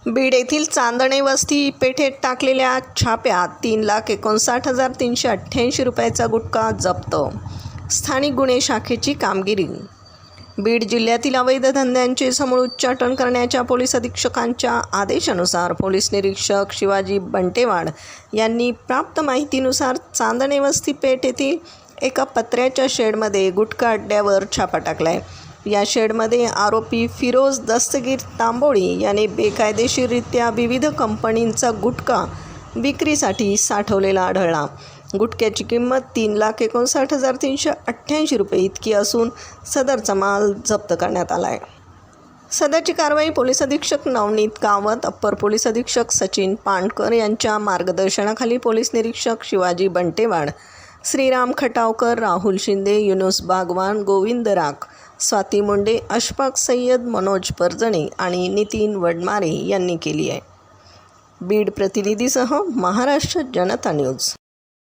बीड येथील चांदणे वस्ती पेठेत टाकलेल्या छाप्यात 3,59,388 रुपयाचा गुटखा जप्त. स्थानिक गुन्हे शाखेची कामगिरी. बीड जिल्ह्यातील अवैध धंद्यांचे समूळ उच्चाटन करण्याच्या पोलीस अधीक्षकांच्या आदेशानुसार पोलीस निरीक्षक शिवाजी बंटेवाड यांनी प्राप्त माहितीनुसार चांदणे वस्ती पेठ येथील एका पत्र्याच्या शेडमध्ये गुटखा अड्ड्यावर छापा टाकला आहे. या शेडमध्ये आरोपी फिरोज दस्तगीर तांबोळी याने बेकायदेशीररित्या विविध कंपनींचा गुटखा विक्रीसाठी साठवलेला आढळला. गुटख्याची किंमत 3,59,388 रुपये इतकी असून सदरचा माल जप्त करण्यात आला आहे. सदरची कारवाई पोलीस अधीक्षक नवनीत कावत, अप्पर पोलीस अधीक्षक सचिन पांडकर यांच्या मार्गदर्शनाखाली पोलीस निरीक्षक शिवाजी बंटेवाड, श्रीराम खटावकर, राहुल शिंदे, युनुस बागवान, गोविंद राख, स्वाती मुंडे, अशफाक सय्यद, मनोज परजणे आणि नितीन वडमारे यांनी केली आहे. बीड प्रतिनिधीसह महाराष्ट्र जनता न्यूज.